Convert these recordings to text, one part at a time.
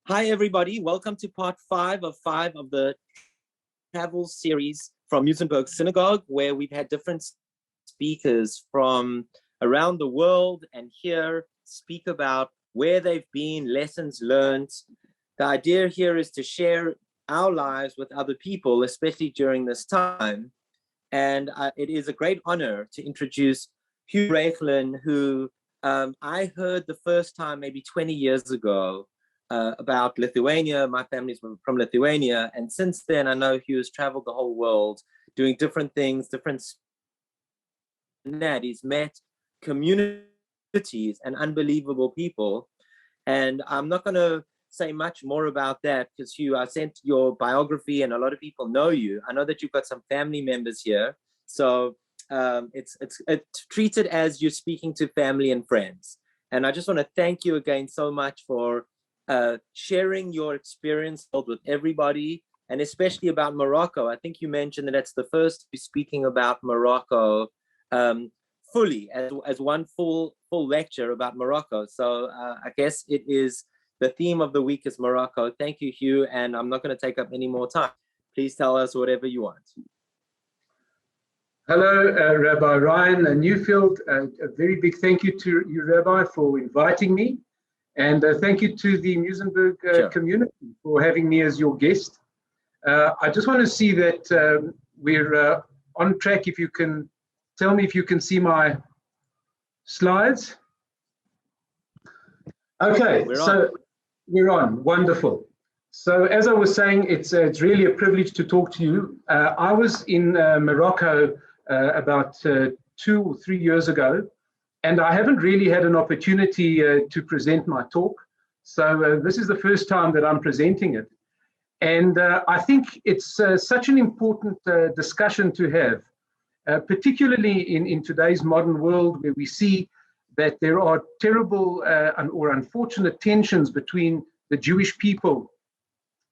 Hi, everybody. Welcome to part five of the travel series from Musenberg Synagogue, where we've had different speakers from around the world and here speak about where they've been, lessons learned. The idea here is to share our lives with other people, especially during this time. And it is a great honor to introduce Hugh Raichlin, who I heard the first time maybe 20 years ago about Lithuania. My family's from Lithuania. And since then, I know Hugh has traveled the whole world doing different things, he's met communities and unbelievable people. And I'm not going to say much more about that because Hugh, I sent your biography and a lot of people know you. I know that you've got some family members here. So it's treated as you're speaking to family and friends. And I just want to thank you again so much for sharing your experience with everybody, and especially about Morocco. I think you mentioned that it's the first to be speaking about Morocco fully as one full lecture about Morocco. So I guess it is the theme of the week is Morocco. Thank you, Hugh, and I'm not going to take up any more time. Please tell us whatever you want. Hello, Rabbi Ryan and Newfield. A very big thank you to you, Rabbi, for inviting me. And thank you to the Musenberg community for having me as your guest. I just want to see that we're on track. If you can tell me if you can see my slides. Okay, we're on. Wonderful. So as I was saying, it's really a privilege to talk to you. I was in Morocco about 2 or 3 years ago. And I haven't really had an opportunity to present my talk. So this is the first time that I'm presenting it. And I think it's such an important discussion to have, particularly in today's modern world where we see that there are terrible or unfortunate tensions between the Jewish people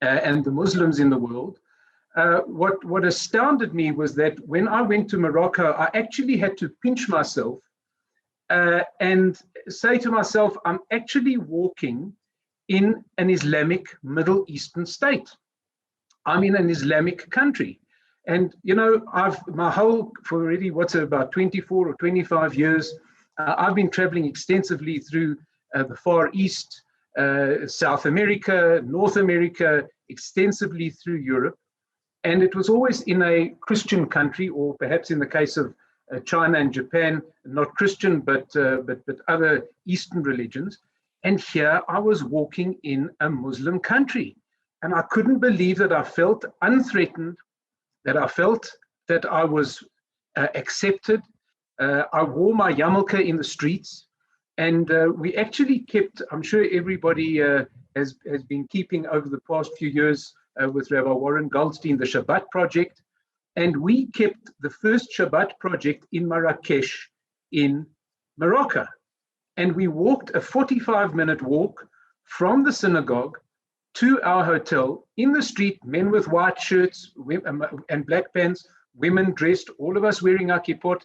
and the Muslims in the world. What astounded me was that when I went to Morocco, I actually had to pinch myself and say to myself, I'm actually walking in an Islamic Middle Eastern state. I'm in an Islamic country. And, you know, for already, about 24 or 25 years, I've been traveling extensively through the Far East, South America, North America, extensively through Europe. And it was always in a Christian country, or perhaps in the case of China and Japan, not Christian, but other Eastern religions. And here I was walking in a Muslim country. And I couldn't believe that I felt unthreatened, that I felt that I was accepted. I wore my yarmulke in the streets. And we actually kept, I'm sure everybody has been keeping over the past few years with Rabbi Warren Goldstein, the Shabbat Project. And we kept the first Shabbat project in Marrakesh in Morocco. And we walked a 45-minute walk from the synagogue to our hotel in the street, men with white shirts and black pants, women dressed, all of us wearing our kippot.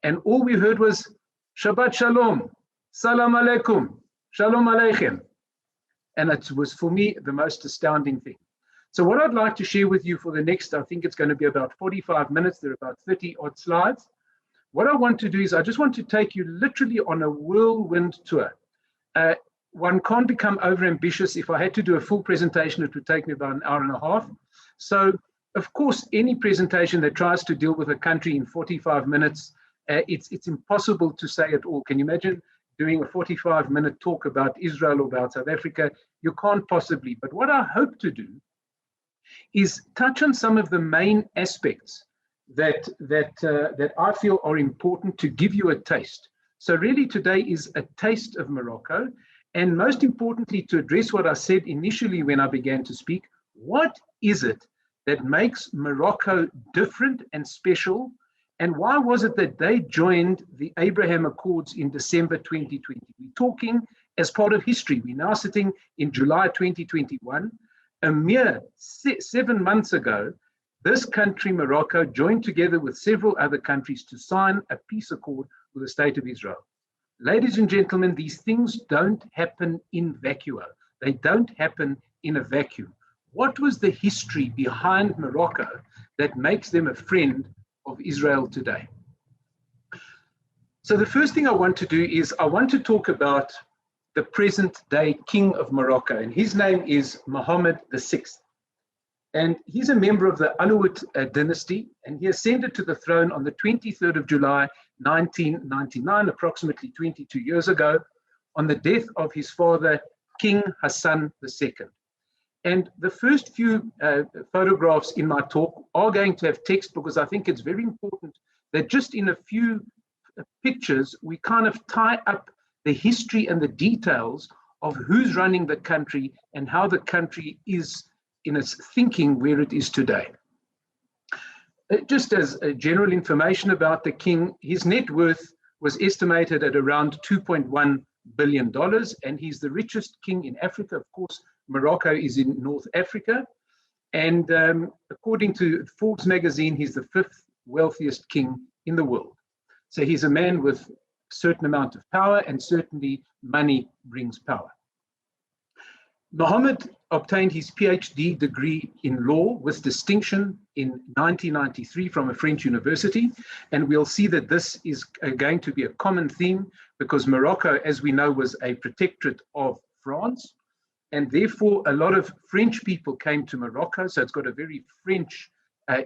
And all we heard was, Shabbat Shalom, Salam Alaikum, Shalom Aleichem. And it was, for me, the most astounding thing. So what I'd like to share with you for the next, I think it's going to be about 45 minutes. There are about 30 odd slides. What I want to do is I just want to take you literally on a whirlwind tour. One can't become overambitious. If I had to do a full presentation, it would take me about an hour and a half. So, of course, any presentation that tries to deal with a country in 45 minutes, it's impossible to say it all. Can you imagine doing a 45-minute talk about Israel or about South Africa? You can't possibly. But what I hope to do is touch on some of the main aspects that I feel are important to give you a taste. So really today is a taste of Morocco, and most importantly, to address what I said initially when I began to speak, what is it that makes Morocco different and special, and why was it that they joined the Abraham Accords in December 2020? We're talking as part of history. We're now sitting in July 2021. A mere 7 months ago, this country, Morocco, joined together with several other countries to sign a peace accord with the State of Israel. Ladies and gentlemen, these things don't happen in vacuo. They don't happen in a vacuum. What was the history behind Morocco that makes them a friend of Israel today? So the first thing I want to do is I want to talk about the present day king of Morocco, and his name is Mohammed VI. And he's a member of the Alawite dynasty, and he ascended to the throne on the 23rd of July, 1999, approximately 22 years ago, on the death of his father, King Hassan II. And the first few photographs in my talk are going to have text, because I think it's very important that just in a few pictures, we kind of tie up the history and the details of who's running the country and how the country is in its thinking where it is today. Just as general information about the king, his net worth was estimated at around $2.1 billion, and he's the richest king in Africa. Of course, Morocco is in North Africa, and according to Forbes magazine, he's the 5th wealthiest king in the world. So he's a man with a certain amount of power, and certainly money brings power. Mohammed obtained his PhD degree in law with distinction in 1993 from a French university. And we'll see that this is going to be a common theme, because Morocco, as we know, was a protectorate of France. And therefore, a lot of French people came to Morocco. So it's got a very French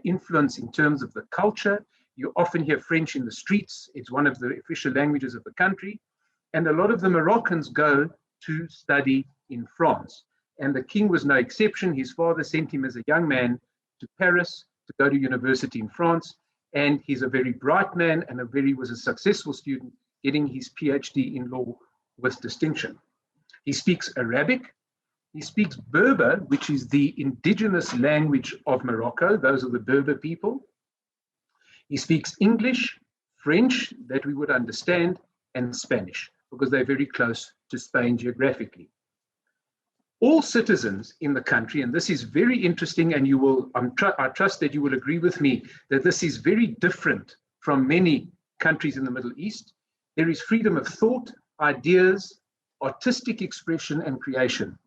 influence in terms of the culture. You often hear French in the streets. It's one of the official languages of the country. And a lot of the Moroccans go to study in France. And the king was no exception. His father sent him as a young man to Paris to go to university in France. And he's a very bright man and was a successful student, getting his PhD in law with distinction. He speaks Arabic. He speaks Berber, which is the indigenous language of Morocco. Those are the Berber people. He speaks English, French, that we would understand, and Spanish, because they're very close to Spain geographically. All citizens in the country, and this is very interesting, and you will, I trust that you will agree with me that this is very different from many countries in the Middle East. There is freedom of thought, ideas, artistic expression, and creation,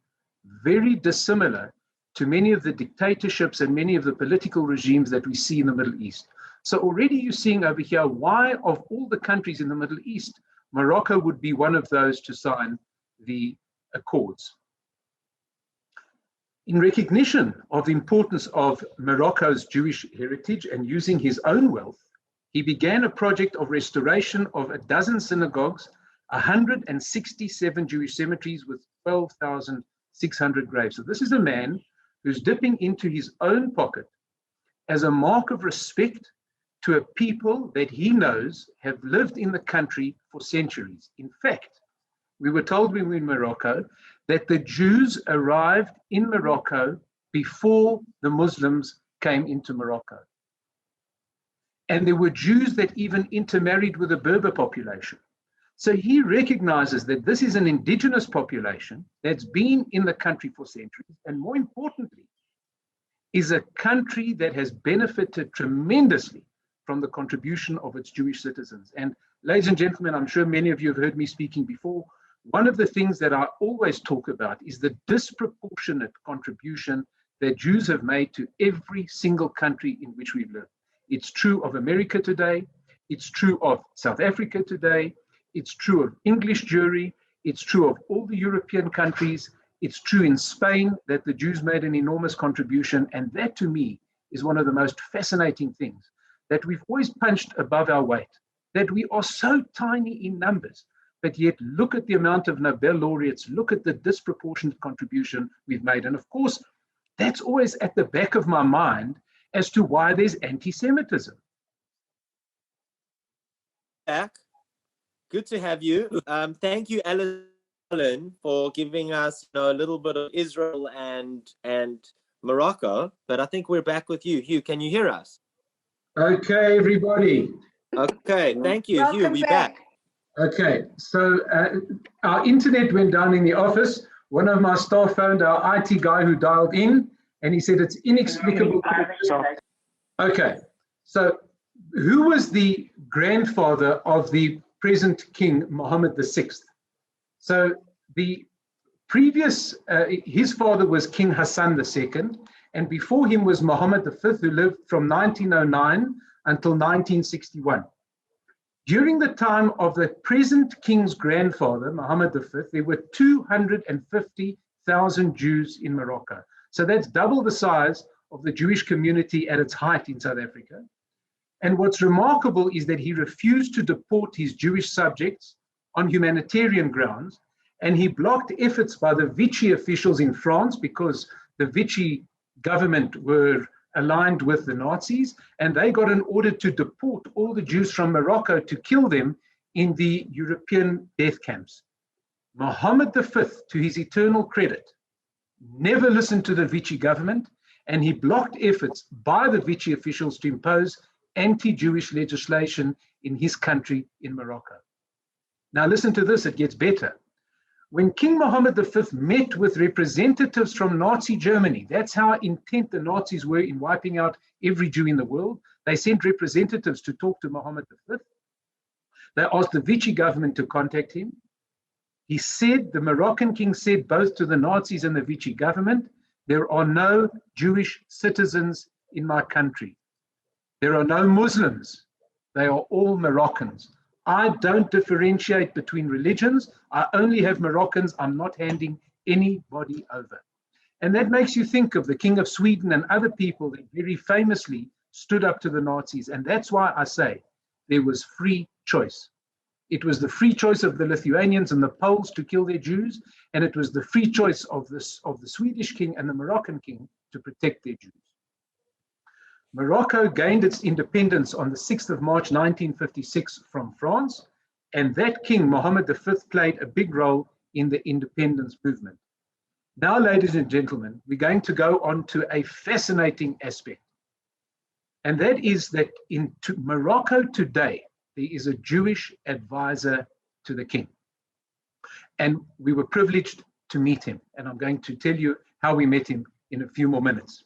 very dissimilar to many of the dictatorships and many of the political regimes that we see in the Middle East. So already you're seeing over here why, of all the countries in the Middle East, Morocco would be one of those to sign the accords. In recognition of the importance of Morocco's Jewish heritage and using his own wealth, he began a project of restoration of a dozen synagogues, 167 Jewish cemeteries with 12,600 graves. So this is a man who's dipping into his own pocket as a mark of respect to a people that he knows have lived in the country for centuries. In fact, we were told when we were in Morocco that the Jews arrived in Morocco before the Muslims came into Morocco. And there were Jews that even intermarried with the Berber population. So he recognizes that this is an indigenous population that's been in the country for centuries, and more importantly, is a country that has benefited tremendously from the contribution of its Jewish citizens. And ladies and gentlemen, I'm sure many of you have heard me speaking before. One of the things that I always talk about is the disproportionate contribution that Jews have made to every single country in which we've lived. It's true of America today. It's true of South Africa today. It's true of English Jewry. It's true of all the European countries. It's true in Spain that the Jews made an enormous contribution. And that to me is one of the most fascinating things, that we've always punched above our weight, that we are so tiny in numbers, but yet look at the amount of Nobel laureates, look at the disproportionate contribution we've made. And of course, that's always at the back of my mind as to why there's anti-Semitism. Back. Good to have you. Thank you, Alan, for giving us a little bit of Israel and Morocco. But I think we're back with you. Hugh, can you hear us? Okay, everybody. Okay, thank you. Welcome Hugh, we're back. Okay, so our internet went down in the office. One of my staff phoned our IT guy who dialed in, and he said it's inexplicable. Okay, so who was the grandfather of the present king, Mohammed VI? So the His father was King Hassan II, and before him was Muhammad V, who lived from 1909 until 1961. During the time of the present king's grandfather, Muhammad V, there were 250,000 Jews in Morocco. So that's double the size of the Jewish community at its height in South Africa. And what's remarkable is that he refused to deport his Jewish subjects on humanitarian grounds, and he blocked efforts by the Vichy officials in France, because the Vichy government were aligned with the Nazis, and they got an order to deport all the Jews from Morocco to kill them in the European death camps. Muhammad V, to his eternal credit, never listened to the Vichy government, and he blocked efforts by the Vichy officials to impose anti-Jewish legislation in his country, in Morocco. Now listen to this, it gets better. When King Muhammad V met with representatives from Nazi Germany, that's how intent the Nazis were in wiping out every Jew in the world. They sent representatives to talk to Muhammad V. They asked the Vichy government to contact him. He said, the Moroccan king said both to the Nazis and the Vichy government, there are no Jewish citizens in my country. There are no Muslims. They are all Moroccans. I don't differentiate between religions. I only have Moroccans. I'm not handing anybody over. And that makes you think of the King of Sweden and other people that very famously stood up to the Nazis. And that's why I say there was free choice. It was the free choice of the Lithuanians and the Poles to kill their Jews, and it was the free choice of the Swedish king and the Moroccan king to protect their Jews. Morocco gained its independence on the 6th of March 1956 from France, and that king, Mohammed V, played a big role in the independence movement. Now, ladies and gentlemen, we're going to go on to a fascinating aspect, and that is that in Morocco today, there is a Jewish advisor to the king. And we were privileged to meet him, and I'm going to tell you how we met him in a few more minutes.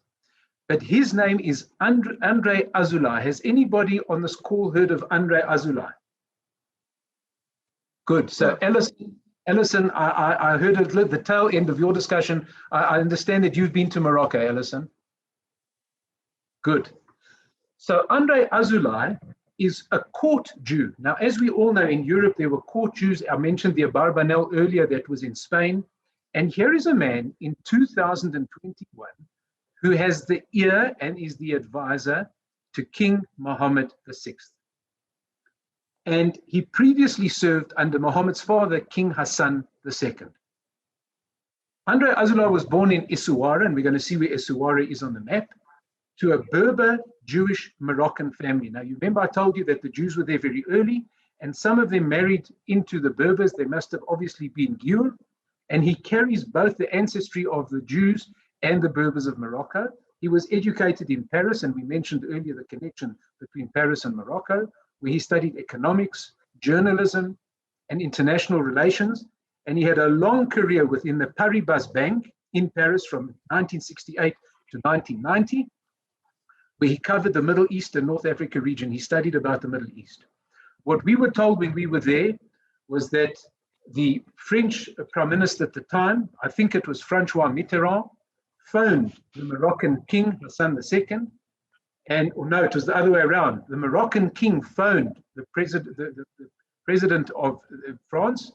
But his name is Andre Azoulay. Has anybody on this call heard of Andre Azoulay? Good. So Ellison, I heard at the tail end of your discussion. I understand that you've been to Morocco, Ellison. Good. So Andre Azoulay is a court Jew. Now, as we all know, in Europe, there were court Jews. I mentioned the Abarbanel earlier, that was in Spain. And here is a man in 2021 who has the ear and is the advisor to King Mohammed VI. And he previously served under Muhammad's father, King Hassan II. Andre Azoulay was born in Essaouira, and we're going to see where Essaouira is on the map, to a Berber Jewish Moroccan family. Now, you remember I told you that the Jews were there very early, and some of them married into the Berbers. They must have obviously been Gur, and he carries both the ancestry of the Jews and the Berbers of Morocco. He was educated in Paris, and we mentioned earlier the connection between Paris and Morocco, where he studied economics, journalism, and international relations. And he had a long career within the Paribas Bank in Paris from 1968 to 1990. Where he covered the Middle East and North Africa region. He studied about the Middle East. What we were told when we were there was that the French Prime Minister at the time, I think it was Francois Mitterrand, phoned the Moroccan King, Hassan II, or no, it was the other way around. The Moroccan King phoned the president of France,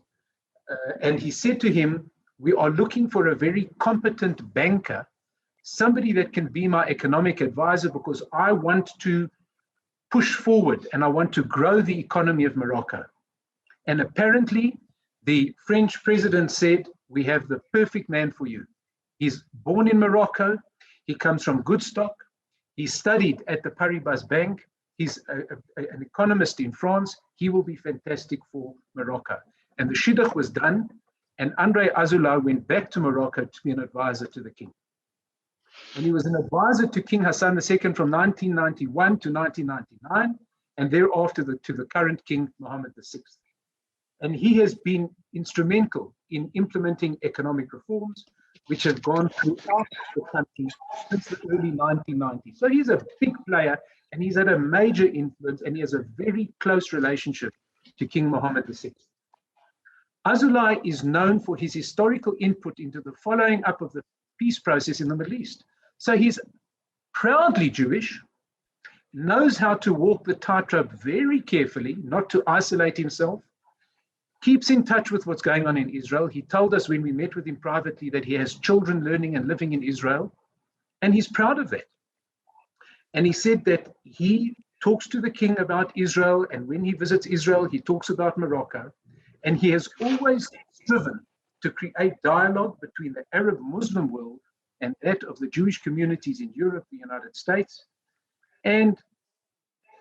and he said to him, we are looking for a very competent banker, somebody that can be my economic advisor, because I want to push forward and I want to grow the economy of Morocco. And apparently the French president said, we have the perfect man for you. He's born in Morocco. He comes from good stock. He studied at the Paribas Bank. He's an economist in France. He will be fantastic for Morocco. And the shidduch was done, and Andre Azoulay went back to Morocco to be an advisor to the king. And he was an advisor to King Hassan II from 1991 to 1999, and thereafter to the current King Mohammed VI. And he has been instrumental in implementing economic reforms, which have gone throughout the country since the early 1990s. So he's a big player, and he's had a major influence, and he has a very close relationship to King Mohammed VI. Azulai is known for his historical input into the following up of the peace process in the Middle East. So he's proudly Jewish, knows how to walk the tightrope very carefully, not to isolate himself, keeps in touch with what's going on in Israel. He told us when we met with him privately that he has children learning and living in Israel, and he's proud of that. And he said that he talks to the king about Israel, and when he visits Israel, he talks about Morocco, and he has always striven to create dialogue between the Arab Muslim world and that of the Jewish communities in Europe, the United States, and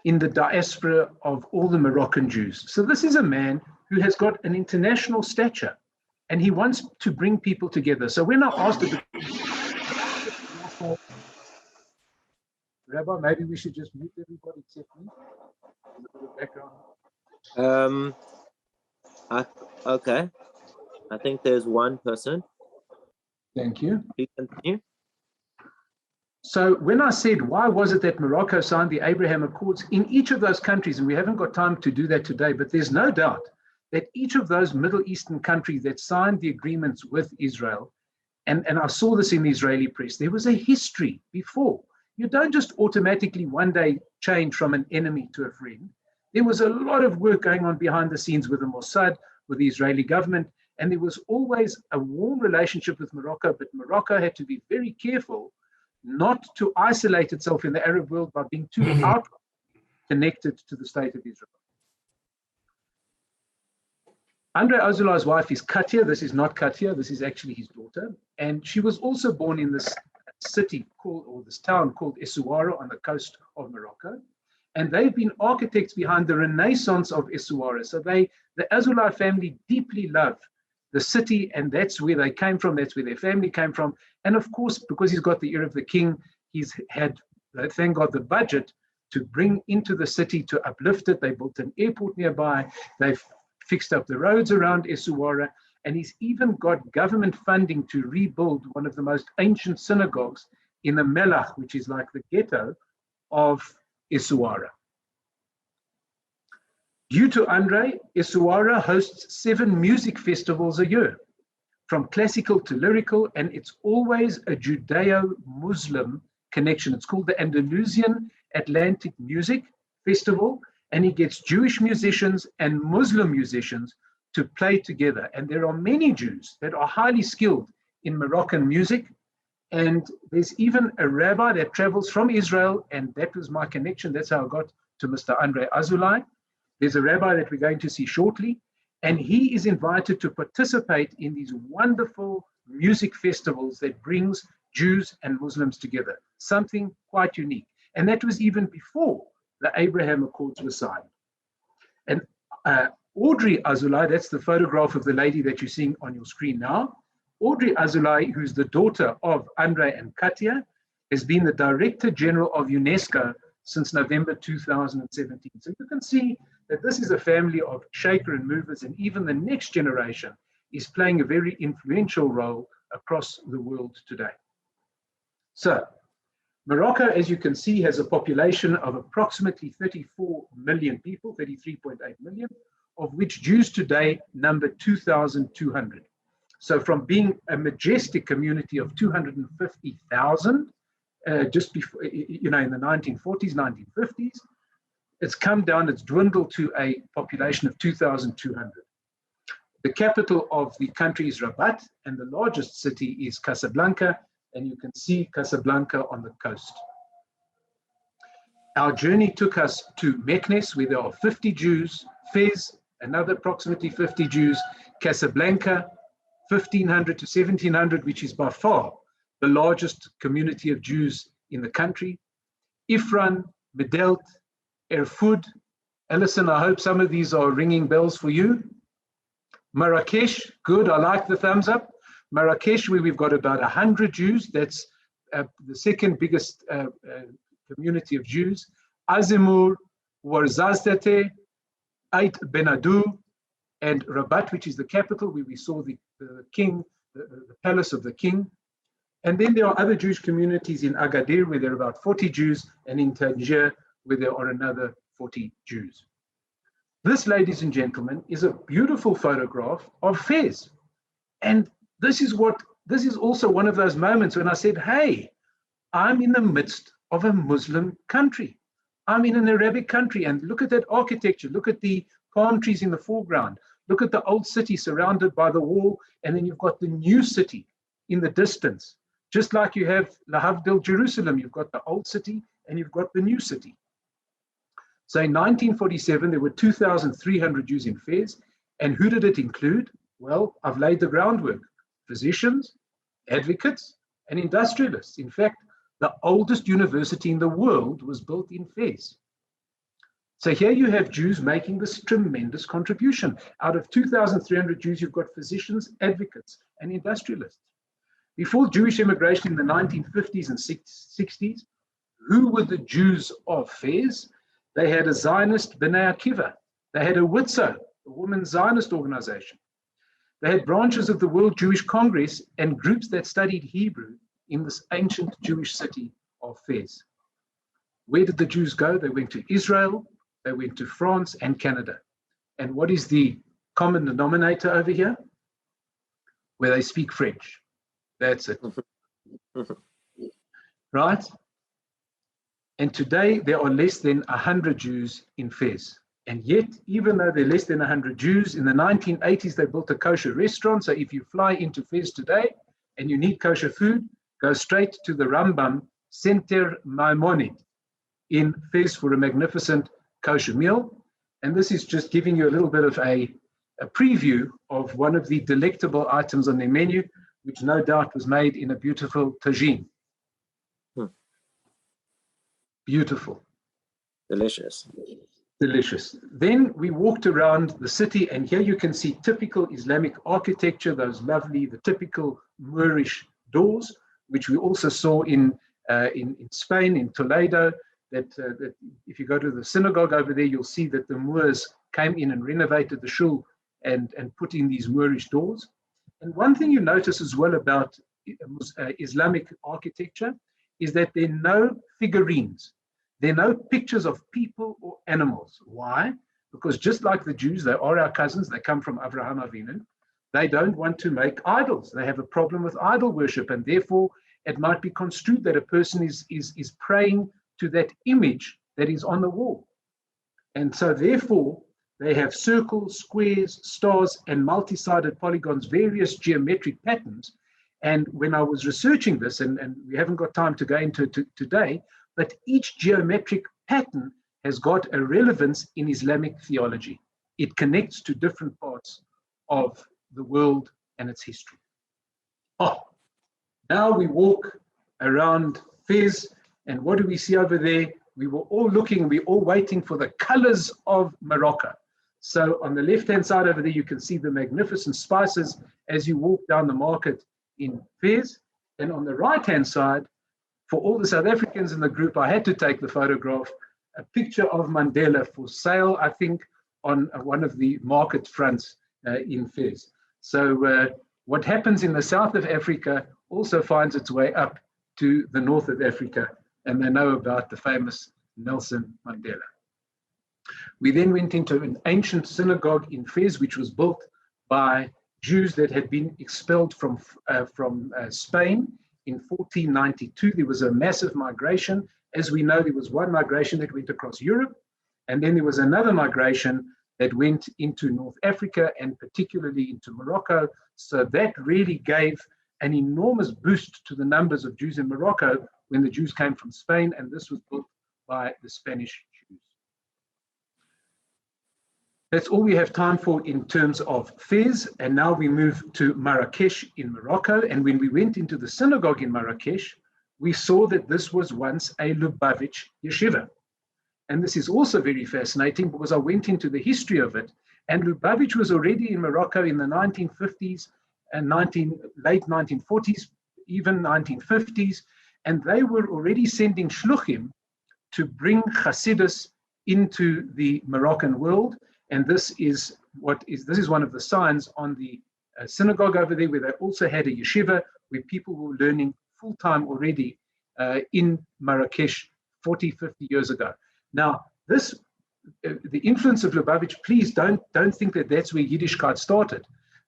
in the diaspora of all the Moroccan Jews. So this is a man who has got an international stature, and he wants to bring people together. So when I asked him, Rabbi, maybe we should just mute everybody except me. There's a bit of background. Okay. I think there's one person. Thank you. Please continue. So when I said, why was it that Morocco signed the Abraham Accords in each of those countries, and we haven't got time to do that today, but there's no doubt that each of those Middle Eastern countries that signed the agreements with Israel, and I saw this in the Israeli press, there was a history before. You don't just automatically one day change from an enemy to a friend. There was a lot of work going on behind the scenes with the Mossad, with the Israeli government, and there was always a warm relationship with Morocco, but Morocco had to be very careful not to isolate itself in the Arab world by being too out connected to the state of Israel. Andre Azulai's wife is Katia. This is not Katia, this is actually his daughter. And she was also born in this city called, or this town called Essaouira on the coast of Morocco. And they've been architects behind the renaissance of Essaouira. So the Azulai family deeply love the city, and that's where they came from, that's where their family came from. And of course, because he's got the ear of the king, he's had, thank God, the budget to bring into the city to uplift it. They built an airport nearby, they've fixed up the roads around Essaouira, and he's even got government funding to rebuild one of the most ancient synagogues in the Melach, which is like the ghetto of Essaouira. Due to Andre, Essaouira hosts 7 music festivals a year, from classical to lyrical, and it's always a Judeo-Muslim connection. It's called the Andalusian Atlantic Music Festival, and he gets Jewish musicians and Muslim musicians to play together. And there are many Jews that are highly skilled in Moroccan music, and there's even a rabbi that travels from Israel, and that was my connection. That's how I got to Mr. Andre Azulai. There's a rabbi that we're going to see shortly, and he is invited to participate in these wonderful music festivals that brings Jews and Muslims together, something quite unique. And that was even before the Abraham Accords were signed. And Audrey Azulai, that's the photograph of the lady that you're seeing on your screen now. Audrey Azulai, who's the daughter of Andre and Katia, has been the Director General of UNESCO since November 2017. So you can see that this is a family of shaker and movers, and even the next generation is playing a very influential role across the world today. So Morocco, as you can see, has a population of approximately 34 million people, 33.8 million, of which Jews today number 2,200. So from being a majestic community of 250,000, just before, in the 1940s, 1950s, it's come down, it's dwindled to a population of 2,200. The capital of the country is Rabat, and the largest city is Casablanca, and you can see Casablanca on the coast. Our journey took us to Meknes, where there are 50 Jews, Fez, another approximately 50 Jews, Casablanca, 1,500 to 1,700, which is by far the largest community of Jews in the country. Ifran, Medelt, Erfoud. Alison, I hope some of these are ringing bells for you. Marrakesh, good, I like the thumbs up. Marrakesh, where we've got about 100 Jews, that's the second biggest community of Jews. Azemmour, Ouarzazate, Ait Benadou, and Rabat, which is the capital, where we saw the king, the palace of the king. And then there are other Jewish communities in Agadir, where there are about 40 Jews, and in Tangier, where there are another 40 Jews. This, ladies and gentlemen, is a beautiful photograph of Fez. And this is also one of those moments when I said, hey, I'm in the midst of a Muslim country. I'm in an Arabic country, and look at that architecture. Look at the palm trees in the foreground. Look at the old city surrounded by the wall, and then you've got the new city in the distance. Just like you have Lahavdil, Jerusalem, you've got the old city and you've got the new city. So in 1947, there were 2,300 Jews in Fez. And who did it include? Well, I've laid the groundwork. Physicians, advocates, and industrialists. In fact, the oldest university in the world was built in Fez. So here you have Jews making this tremendous contribution. Out of 2,300 Jews, you've got physicians, advocates, and industrialists. Before Jewish immigration in the 1950s and 60s, who were the Jews of Fez? They had a Zionist B'nai Akiva. They had a WITSO, a women's Zionist organization. They had branches of the World Jewish Congress and groups that studied Hebrew in this ancient Jewish city of Fez. Where did the Jews go? They went to Israel, they went to France and Canada. And what is the common denominator over here? Where they speak French. That's it. Right? And today there are less than 100 Jews in Fez. And yet, even though there are less than 100 Jews, in the 1980s they built a kosher restaurant. So if you fly into Fez today and you need kosher food, go straight to the Rambam Center Maimonid in Fez for a magnificent kosher meal. And this is just giving you a little bit of a preview of one of the delectable items on their menu, which no doubt was made in a beautiful tagine. Beautiful. Delicious. Delicious. Then we walked around the city, and here you can see typical Islamic architecture, those lovely, the typical Moorish doors, which we also saw in Spain, in Toledo, that if you go to the synagogue over there, you'll see that the Moors came in and renovated the shul and put in these Moorish doors. And one thing you notice as well about Islamic architecture is that there are no figurines. There are no pictures of people or animals. Why? Because just like the Jews, they are our cousins. They come from Avraham Avinu. They don't want to make idols. They have a problem with idol worship, and therefore it might be construed that a person is praying to that image that is on the wall. And so therefore, they have circles, squares, stars, and multi-sided polygons, various geometric patterns. And when I was researching this, and we haven't got time to go into it today, but each geometric pattern has got a relevance in Islamic theology. It connects to different parts of the world and its history. Now we walk around Fez, and what do we see over there? We were all looking, we're all waiting for the colors of Morocco. So on the left-hand side over there, you can see the magnificent spices as you walk down the market in Fez. And on the right-hand side, for all the South Africans in the group, I had to take the photograph, a picture of Mandela for sale, I think, on one of the market fronts in Fez. So what happens in the south of Africa also finds its way up to the north of Africa, and they know about the famous Nelson Mandela. We then went into an ancient synagogue in Fez, which was built by Jews that had been expelled from Spain in 1492. There was a massive migration. As we know, there was one migration that went across Europe, and then there was another migration that went into North Africa and particularly into Morocco. So that really gave an enormous boost to the numbers of Jews in Morocco when the Jews came from Spain, and this was built by the Spanish Jews. That's all we have time for in terms of Fez, and now we move to Marrakesh in Morocco. And when we went into the synagogue in Marrakesh, we saw that this was once a Lubavitch yeshiva. And this is also very fascinating because I went into the history of it, and Lubavitch was already in Morocco in the 1950s and late 1940s, even 1950s, and they were already sending shluchim to bring Hasidus into the Moroccan world. And this is one of the signs on the synagogue over there, where they also had a yeshiva where people were learning full-time already in Marrakesh 40, 50 years ago. Now, this the influence of Lubavitch, please don't think that that's where Yiddishkeit started.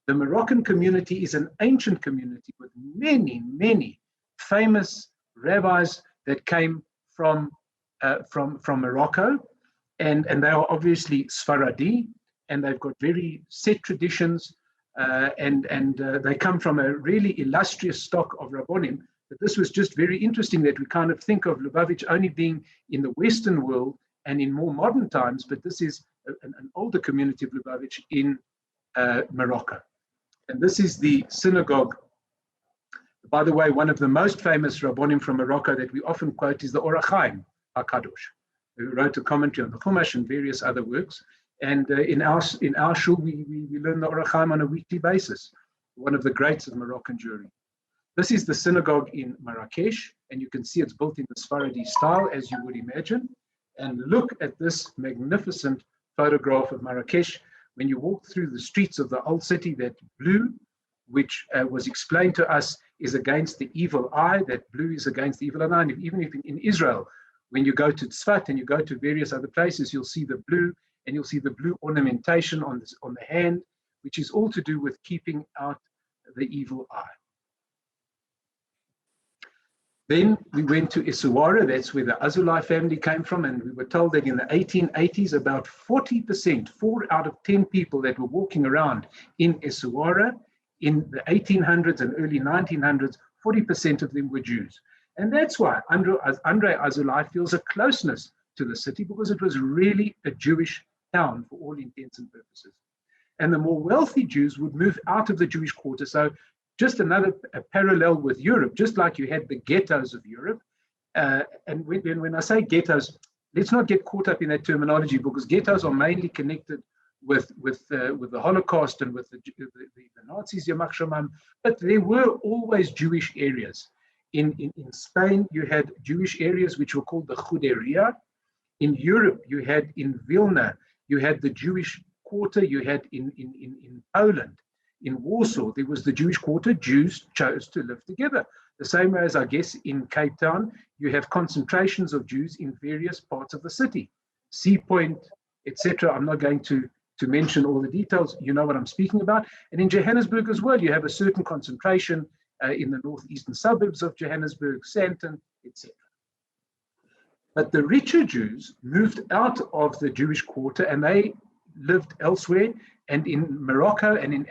The Moroccan community is an ancient community with many, many famous rabbis that came from Morocco, and they are obviously Sfaradi, and they've got very set traditions, and they come from a really illustrious stock of Rabbonim. But this was just very interesting that we kind of think of Lubavitch only being in the Western world and in more modern times, but this is an older community of Lubavitch in Morocco. And this is the synagogue. By the way, one of the most famous Rabbonim from Morocco that we often quote is the Or HaChaim HaKadosh, who wrote a commentary on the Chumash and various other works. And in our shul, we learn the Or HaChaim on a weekly basis, one of the greats of Moroccan Jewry. This is the synagogue in Marrakesh, and you can see it's built in the Sfaradi style, as you would imagine. And look at this magnificent photograph of Marrakesh. When you walk through the streets of the old city, that blue, which was explained to us, is against the evil eye. That blue is against the evil eye. And even if in Israel, when you go to Tzfat and you go to various other places, you'll see the blue, and you'll see the blue ornamentation on the hand, which is all to do with keeping out the evil eye. Then we went to Essaouira. That's where the Azulai family came from, and we were told that in the 1880s, about 40%, 4 out of 10 people that were walking around in Essaouira in the 1800s and early 1900s, 40% of them were Jews. And that's why Andre Azulai feels a closeness to the city, because it was really a Jewish town for all intents and purposes. And the more wealthy Jews would move out of the Jewish quarter. So just another parallel with Europe, just like you had the ghettos of Europe. And when I say ghettos, let's not get caught up in that terminology, because ghettos are mainly connected with the Holocaust and with the Nazis, Yamach Shamam, but there were always Jewish areas. In Spain, you had Jewish areas which were called the Juderia. In Europe, you had in Vilna, you had the Jewish quarter, you had in Poland. In Warsaw, there was the Jewish quarter. Jews chose to live together. The same way as, I guess, in Cape Town, you have concentrations of Jews in various parts of the city. Sea Point, etc. I'm not going to mention all the details. You know what I'm speaking about. And in Johannesburg as well, you have a certain concentration in the northeastern suburbs of Johannesburg, Sandton, etc. But the richer Jews moved out of the Jewish quarter, and they lived elsewhere. And in Morocco and in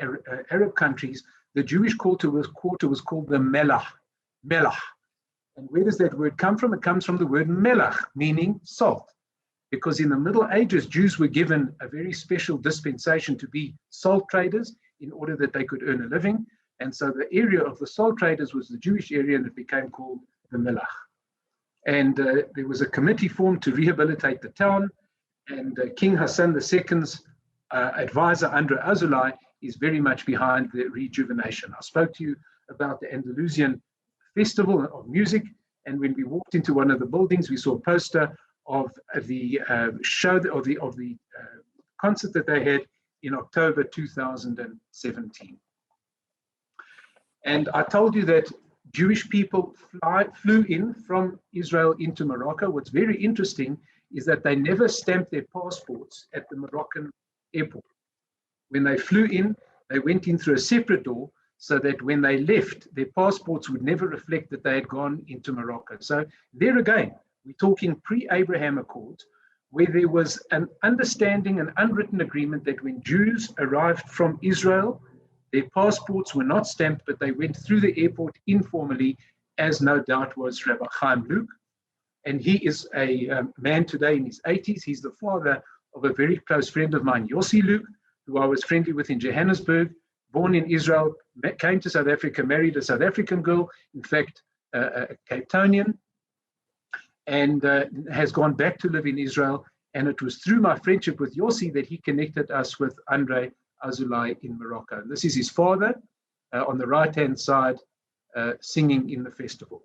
Arab countries, the Jewish quarter was called the Melach. Melach. And where does that word come from? It comes from the word melach, meaning salt. Because in the Middle Ages, Jews were given a very special dispensation to be salt traders in order that they could earn a living. And so the area of the salt traders was the Jewish area, and it became called the Melach. And there was a committee formed to rehabilitate the town. And King Hassan II's advisor, Andre Azulai, is very much behind the rejuvenation. I spoke to you about the Andalusian Festival of Music, and when we walked into one of the buildings, we saw a poster of the show of the concert that they had in October 2017. And I told you that Jewish people flew in from Israel into Morocco. What's very interesting is that they never stamped their passports at the Moroccan airport. When they flew in, they went in through a separate door, so that when they left, their passports would never reflect that they had gone into Morocco. So there again, we're talking pre-Abraham Accords, where there was an understanding, an unwritten agreement that when Jews arrived from Israel, their passports were not stamped, but they went through the airport informally, as no doubt was Rabbi Chaim Luke. And he is a man today in his 80s. He's the father of a very close friend of mine, Yossi Luke, who I was friendly with in Johannesburg, born in Israel, came to South Africa, married a South African girl, in fact, a Cape Townian, and has gone back to live in Israel. And it was through my friendship with Yossi that he connected us with Andre Azulai in Morocco. This is his father on the right-hand side, singing in the festival.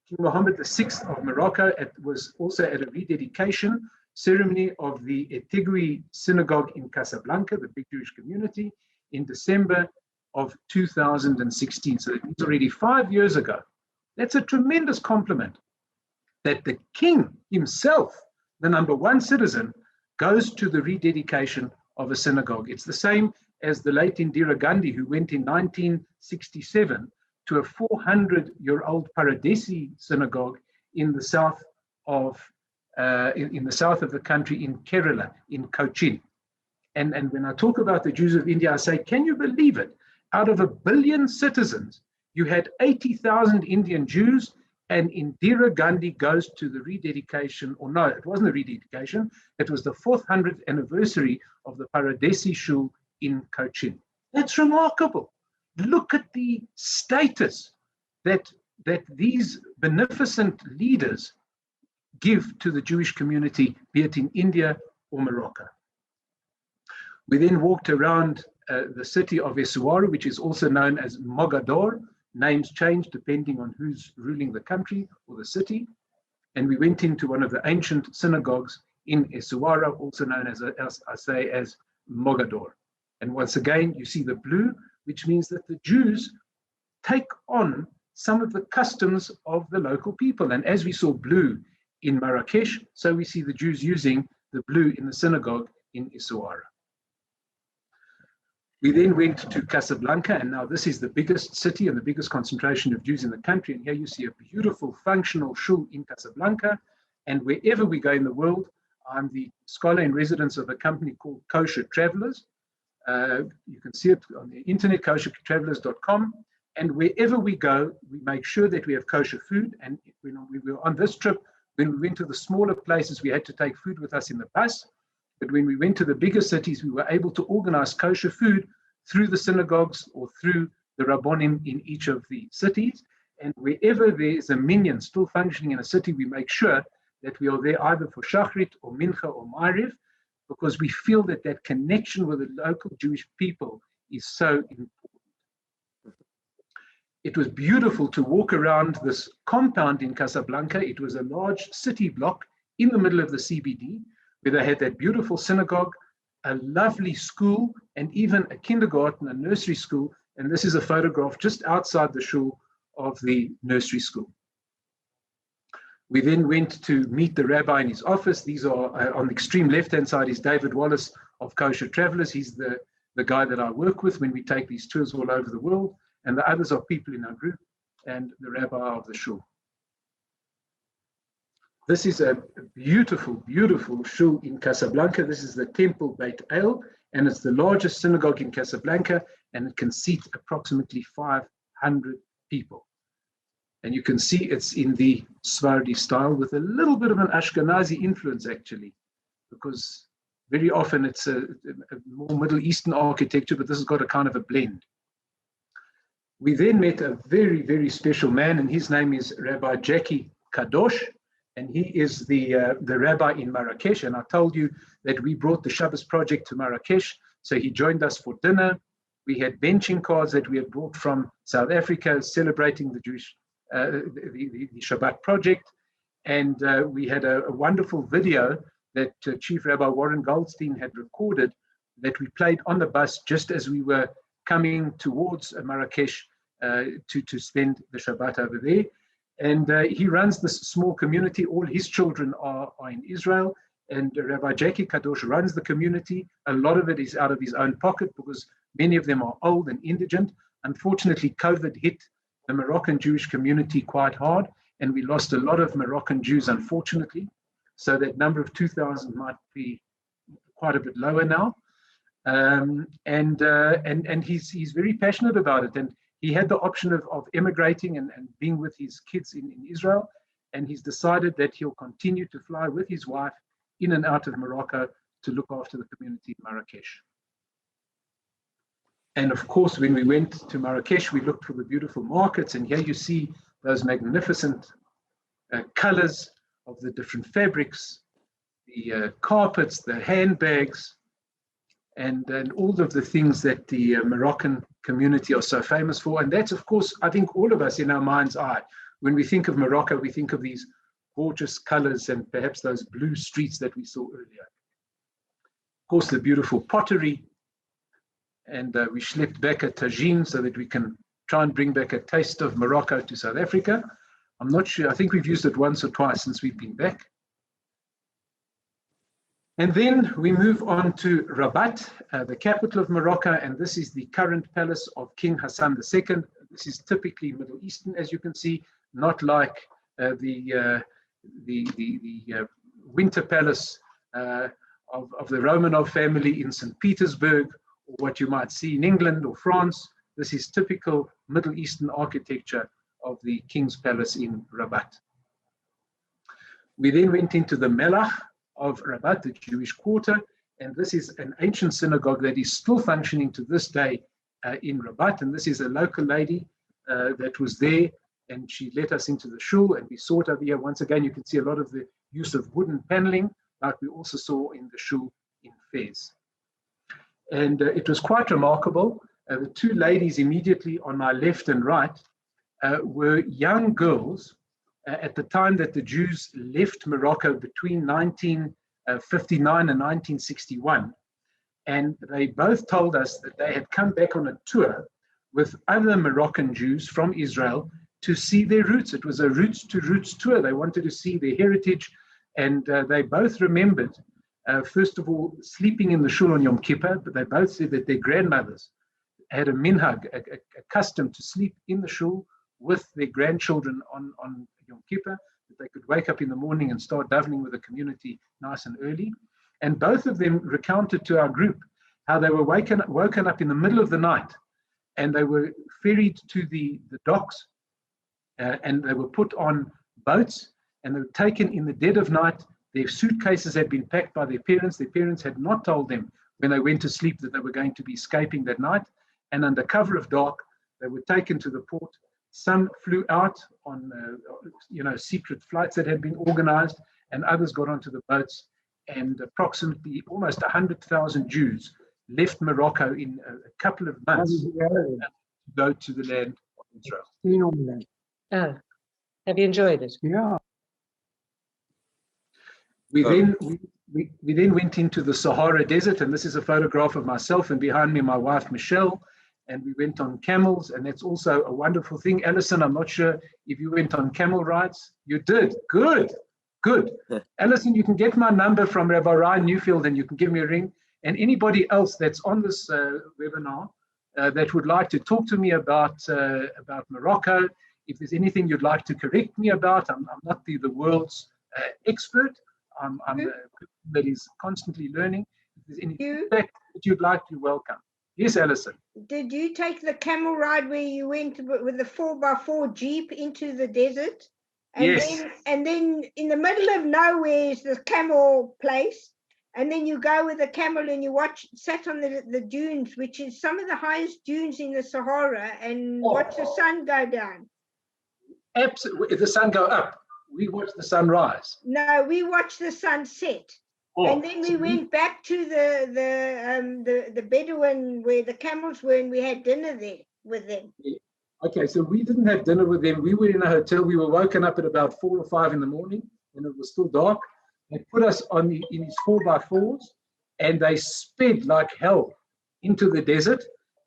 King Mohammed VI of Morocco was also at a rededication ceremony of the Etigui synagogue in Casablanca, the big Jewish community, in December of 2016. So it's already 5 years ago. That's a tremendous compliment that the king himself, the number one citizen, goes to the rededication of a synagogue. It's the same as the late Indira Gandhi, who went in 1967 to a 400-year-old Paradesi synagogue in the south of the country, in Kerala, in Cochin. And when I talk about the Jews of India, I say, can you believe it? Out of 1 billion citizens, you had 80,000 Indian Jews, and Indira Gandhi goes to the rededication, or no, it wasn't a rededication, it was the 400th anniversary of the Paradesi Shul in Cochin. That's remarkable. Look at the status that these beneficent leaders give to the Jewish community, be it in India or Morocco. We then walked around the city of Essaouira, which is also known as Mogador. Names change depending on who's ruling the country or the city. And we went into one of the ancient synagogues in Essaouira, also known as Mogador. And once again, you see the blue, which means that the Jews take on some of the customs of the local people. And as we saw blue in Marrakesh, so we see the Jews using the blue in the synagogue in Essaouira. We then went to Casablanca, and now this is the biggest city and the biggest concentration of Jews in the country. And here you see a beautiful functional shul in Casablanca. And wherever we go in the world, I'm the scholar in residence of a company called Kosher Travelers. You can see it on the internet, koshertravelers.com. And wherever we go, we make sure that we have kosher food. And when we were on this trip, when we went to the smaller places, we had to take food with us in the bus. But when we went to the bigger cities, we were able to organize kosher food through the synagogues or through the rabbonim in each of the cities. And wherever there is a minyan still functioning in a city, we make sure that we are there either for Shachrit or Mincha or Ma'ariv, because we feel that that connection with the local Jewish people is so important. It was beautiful to walk around this compound in Casablanca. It was a large city block in the middle of the CBD, where they had that beautiful synagogue, a lovely school, and even a kindergarten, a nursery school. And this is a photograph just outside the shul of the nursery school. We then went to meet the rabbi in his office. These are, on the extreme left-hand side is David Wallace of Kosher Travelers. He's the guy that I work with when we take these tours all over the world. And the others are people in our group and the rabbi of the shul. This is a beautiful, beautiful shul in Casablanca. This is the Temple Beit El, and it's the largest synagogue in Casablanca, and it can seat approximately 500 people. And you can see it's in the Sephardi style with a little bit of an Ashkenazi influence, actually, because very often it's a more Middle Eastern architecture, but this has got a kind of a blend. We then met a very, very special man, and his name is Rabbi Jackie Kadosh. And he is the rabbi in Marrakesh. And I told you that we brought the Shabbos project to Marrakesh. So he joined us for dinner. We had benching cards that we had brought from South Africa celebrating the Jewish, the Shabbat project. And we had a wonderful video that Chief Rabbi Warren Goldstein had recorded that we played on the bus just as we were coming towards Marrakesh to spend the Shabbat over there. And he runs this small community. All his children are in Israel. And Rabbi Jackie Kadosh runs the community. A lot of it is out of his own pocket because many of them are old and indigent. Unfortunately, COVID hit the Moroccan Jewish community quite hard. And we lost a lot of Moroccan Jews, unfortunately. So that number of 2,000 might be quite a bit lower now. And he's very passionate about it. And he had the option of emigrating and being with his kids in Israel, and he's decided that he'll continue to fly with his wife in and out of Morocco to look after the community in Marrakesh. And of course, when we went to Marrakesh, we looked for the beautiful markets, and here you see those magnificent colors of the different fabrics, the carpets, the handbags, and all of the things that the Moroccan community are so famous for. And that's, of course, I think all of us in our mind's eye, when we think of Morocco, we think of these gorgeous colors and perhaps those blue streets that we saw earlier. Of course, the beautiful pottery. And we schlepped back a tagine so that we can try and bring back a taste of Morocco to South Africa. I'm not sure, I think we've used it once or twice since we've been back. And then we move on to Rabat, the capital of Morocco, and this is the current palace of King Hassan II. This is typically Middle Eastern, as you can see, not like the winter palace of the Romanov family in St. Petersburg, or what you might see in England or France. This is typical Middle Eastern architecture of the King's Palace in Rabat. We then went into the Melach of Rabat, the Jewish quarter, and this is an ancient synagogue that is still functioning to this day in Rabat. And this is a local lady that was there, and she let us into the shul, and we saw it over here. Once again, you can see a lot of the use of wooden paneling, like we also saw in the shul in Fez. And it was quite remarkable. The two ladies immediately on my left and right were young girls at the time that the Jews left Morocco between 1959 and 1961. And they both told us that they had come back on a tour with other Moroccan Jews from Israel to see their roots. It was a roots to roots tour. They wanted to see their heritage. And they both remembered, first of all, sleeping in the shul on Yom Kippur, but they both said that their grandmothers had a minhag, a custom to sleep in the shul with their grandchildren on Yom Kippur, that they could wake up in the morning and start davening with the community nice and early. And both of them recounted to our group how they were woken up in the middle of the night, and they were ferried to the docks, and they were put on boats, and they were taken in the dead of night. Their suitcases had been packed by their parents. Their parents had not told them when they went to sleep that they were going to be escaping that night. And under cover of dark, they were taken to the port. Some flew out on secret flights that had been organized, and others got onto the boats. And approximately almost 100,000 Jews left Morocco in a couple of months to go to the land of Israel. Oh, have you enjoyed it? Yeah. We then went into the Sahara Desert, and this is a photograph of myself, and behind me my wife Michelle, and we went on camels, and that's also a wonderful thing. Alison, I'm not sure if you went on camel rides. You did. Good. Alison, you can get my number from Rabbi Ryan Newfield, and you can give me a ring. And anybody else that's on this webinar that would like to talk to me about Morocco, if there's anything you'd like to correct me about, I'm not the world's expert. I'm a person that is constantly learning. If there's any feedback that you'd like, you're welcome. Yes, Alison. Did you take the camel ride where you went with the 4x4 Jeep into the desert? And yes. Then in the middle of nowhere is the camel place. And then you go with the camel and you sat on the dunes, which is some of the highest dunes in the Sahara, and watch the sun go down. Absolutely. The sun go up. We watched the sun rise. No, we watched the sun set. And then we went back to the Bedouin where the camels were, and we had dinner there with them. Yeah. Okay, so we didn't have dinner with them. We were in a hotel. We were woken up at about 4 or 5 in the morning, and it was still dark. They put us in these 4x4s, and they sped like hell into the desert.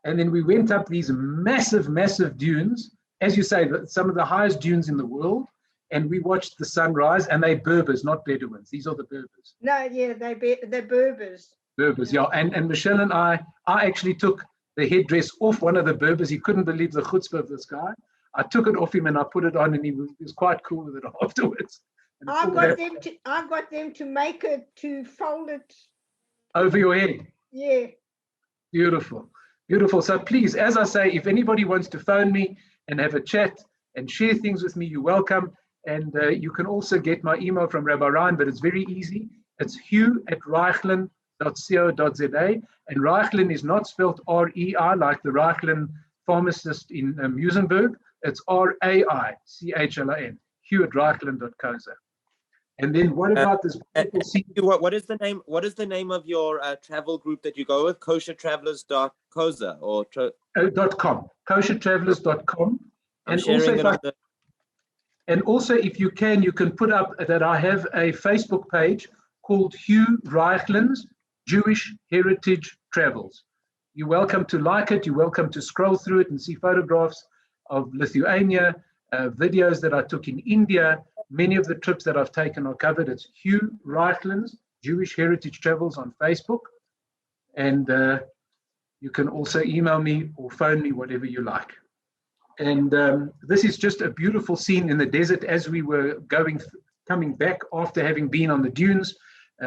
And then we went up these massive, massive dunes, as you say, some of the highest dunes in the world. And we watched the sunrise, and they're Berbers, not Bedouins. These are the Berbers. No, yeah, they're Berbers. Berbers, yeah. And Michelle and I actually took the headdress off one of the Berbers. He couldn't believe the chutzpah of this guy. I took it off him and I put it on, and he was quite cool with it afterwards. I got them to make it, to fold it over your head. Yeah. Beautiful. So please, as I say, if anybody wants to phone me and have a chat and share things with me, you're welcome. And you can also get my email from Rabbi Ryan, but it's very easy. It's hugh@raichlin.co.za. And Raichlin is not spelled R-E-I like the Raichlin pharmacist in Musenberg. It's R-A-I-C-H-L-I-N, hugh@raichlin.co.za. And then what about this? What is the name of your travel group that you go with? Koshertravelers.co.za or .com. Koshertravelers.com. And also, if you can put up that I have a Facebook page called Hugh Raichlin's Jewish Heritage Travels. You're welcome to like it. You're welcome to scroll through it and see photographs of Lithuania, videos that I took in India. Many of the trips that I've taken are covered. It's Hugh Raichlin's Jewish Heritage Travels on Facebook. And you can also email me or phone me, whatever you like. And this is just a beautiful scene in the desert as we were coming back after having been on the dunes.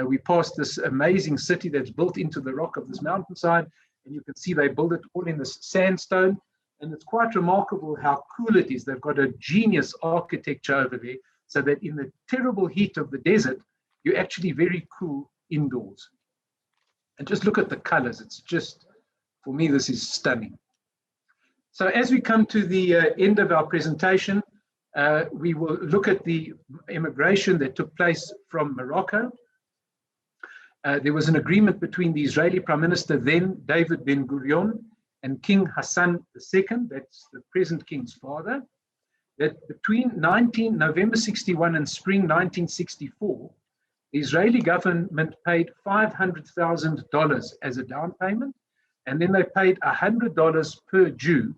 We passed this amazing city that's built into the rock of this mountainside, and you can see they built it all in this sandstone. And it's quite remarkable how cool it is. They've got a genius architecture over there, so that in the terrible heat of the desert, you're actually very cool indoors. And just look at the colors. It's just, for me, this is stunning. So as we come to the end of our presentation, we will look at the immigration that took place from Morocco. There was an agreement between the Israeli Prime Minister then, David Ben-Gurion, and King Hassan II, that's the present king's father, that between November 61 and spring 1964, the Israeli government paid $500,000 as a down payment, and then they paid $100 per Jew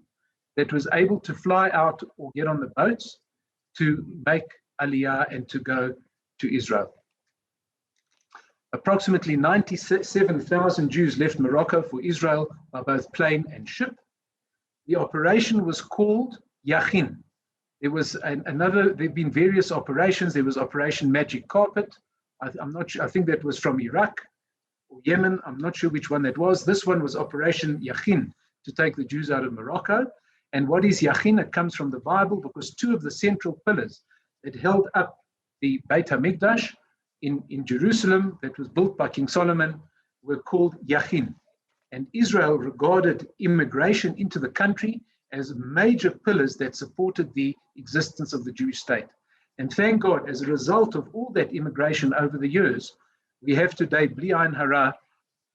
that was able to fly out or get on the boats to make Aliyah and to go to Israel. Approximately 97,000 Jews left Morocco for Israel by both plane and ship. The operation was called Yachin. There was there've been various operations. There was Operation Magic Carpet. I'm not sure, I think that was from Iraq or Yemen. I'm not sure which one that was. This one was Operation Yachin, to take the Jews out of Morocco. And what is Yachin? It comes from the Bible, because two of the central pillars that held up the Beit HaMikdash in Jerusalem, that was built by King Solomon, were called Yachin. And Israel regarded immigration into the country as major pillars that supported the existence of the Jewish state. And thank God, as a result of all that immigration over the years, we have today, Bli Ayin Hara,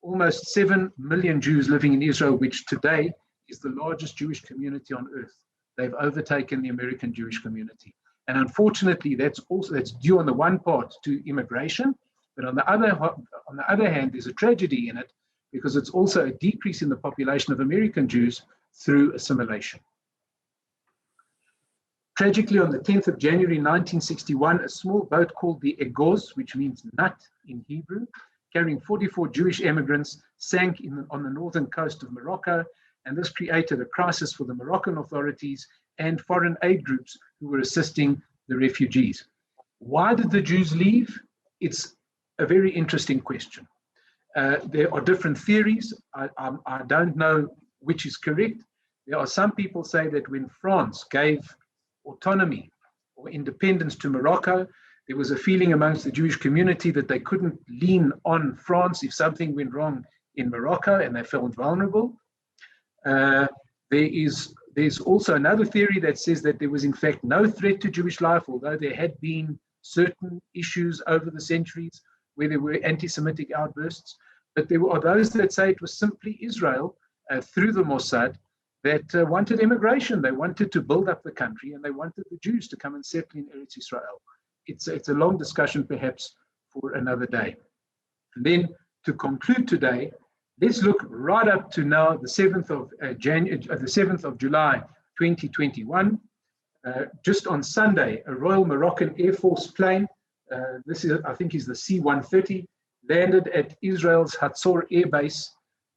almost 7 million Jews living in Israel, which today is the largest Jewish community on earth. They've overtaken the American Jewish community. And unfortunately, that's due on the one part to immigration, but on the other hand, there's a tragedy in it, because it's also a decrease in the population of American Jews through assimilation. Tragically, on the 10th of January 1961, a small boat called the Egoz, which means nut in Hebrew, carrying 44 Jewish immigrants, sank on the northern coast of Morocco, and this created a crisis for the Moroccan authorities and foreign aid groups who were assisting the refugees. Why did the Jews leave? It's a very interesting question. There are different theories. I don't know which is correct. There are some people say that when France gave autonomy or independence to Morocco, there was a feeling amongst the Jewish community that they couldn't lean on France if something went wrong in Morocco, and they felt vulnerable. There's also another theory that says that there was in fact no threat to Jewish life, although there had been certain issues over the centuries where there were anti-Semitic outbursts. But there are those that say it was simply Israel through the Mossad that wanted immigration. They wanted to build up the country, and they wanted the Jews to come and settle in Eretz Israel. It's a long discussion, perhaps for another day. And then to conclude today, let's look right up to now, the 7th of July, 2021. Just on Sunday, a Royal Moroccan Air Force plane, this is, I think, is the C-130, landed at Israel's Hatzor Air Base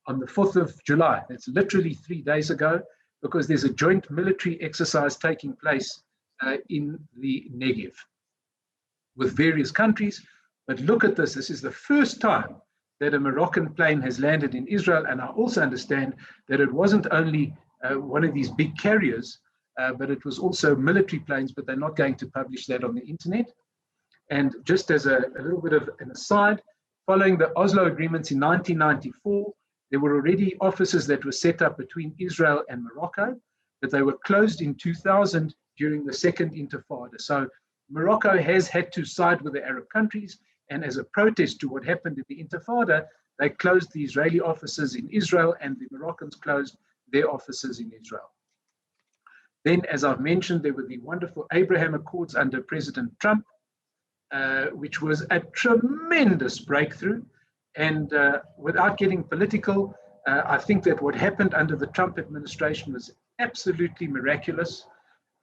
on the 4th of July. That's literally 3 days ago, because there's a joint military exercise taking place in the Negev with various countries. But look at this. This is the first time that a Moroccan plane has landed in Israel. And I also understand that it wasn't only one of these big carriers, but it was also military planes, but they're not going to publish that on the internet. And just as a little bit of an aside, following the Oslo agreements in 1994, there were already offices that were set up between Israel and Morocco, but they were closed in 2000 during the Second Intifada. So Morocco has had to side with the Arab countries, and as a protest to what happened in the Intifada, they closed the Israeli offices in Israel, and the Moroccans closed their offices in Israel. Then, as I've mentioned, there were the wonderful Abraham Accords under President Trump, which was a tremendous breakthrough. And without getting political, I think that what happened under the Trump administration was absolutely miraculous.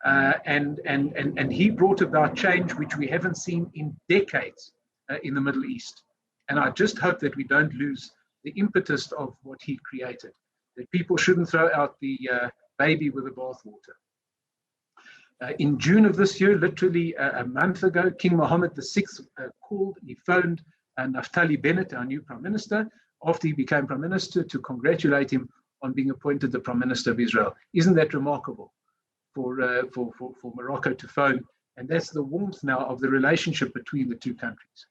And he brought about change which we haven't seen in decades in the Middle East. And I just hope that we don't lose the impetus of what he created, that people shouldn't throw out the baby with the bathwater. In June of this year, literally a month ago, King Mohammed VI he phoned Naftali Bennett, our new Prime Minister, after he became Prime Minister, to congratulate him on being appointed the Prime Minister of Israel. Isn't that remarkable for Morocco to phone? And that's the warmth now of the relationship between the two countries.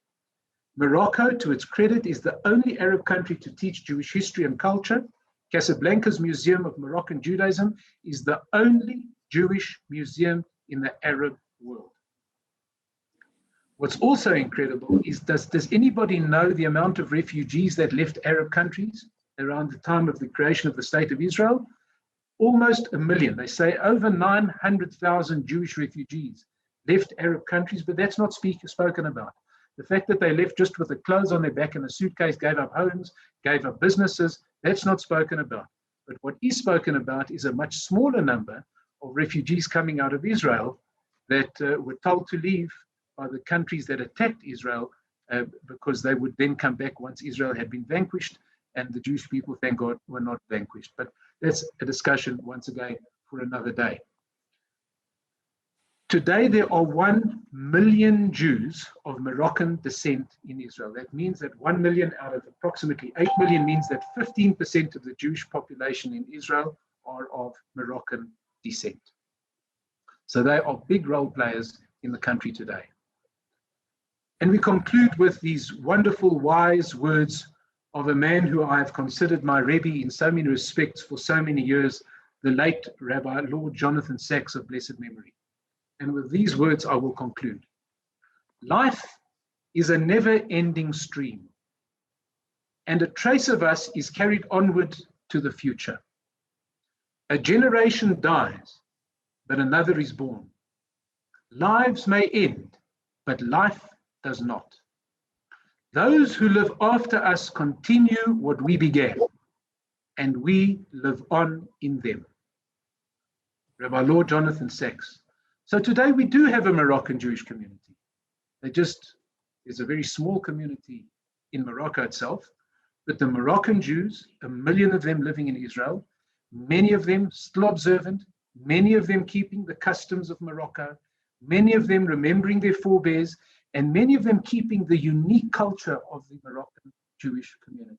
Morocco, to its credit, is the only Arab country to teach Jewish history and culture. Casablanca's Museum of Moroccan Judaism is the only Jewish museum in the Arab world. What's also incredible is, does anybody know the amount of refugees that left Arab countries around the time of the creation of the State of Israel? Almost 1 million. They say over 900,000 Jewish refugees left Arab countries, but that's not spoken about. The fact that they left just with the clothes on their back and a suitcase, gave up homes, gave up businesses, that's not spoken about. But what is spoken about is a much smaller number of refugees coming out of Israel that were told to leave by the countries that attacked Israel because they would then come back once Israel had been vanquished, and the Jewish people, thank God, were not vanquished. But that's a discussion, once again, for another day. Today, there are 1 million Jews of Moroccan descent in Israel. That means that 1 million out of approximately 8 million means that 15% of the Jewish population in Israel are of Moroccan descent. So they are big role players in the country today. And we conclude with these wonderful, wise words of a man who I have considered my Rabbi in so many respects for so many years, the late Rabbi Lord Jonathan Sacks of blessed memory. And with these words, I will conclude. Life is a never-ending stream, and a trace of us is carried onward to the future. A generation dies, but another is born. Lives may end, but life does not. Those who live after us continue what we began, and we live on in them. Rabbi Lord Jonathan Sacks. So today we do have a Moroccan Jewish community. There's a very small community in Morocco itself, but the Moroccan Jews, 1 million of them living in Israel, many of them still observant, many of them keeping the customs of Morocco, many of them remembering their forebears, and many of them keeping the unique culture of the Moroccan Jewish community.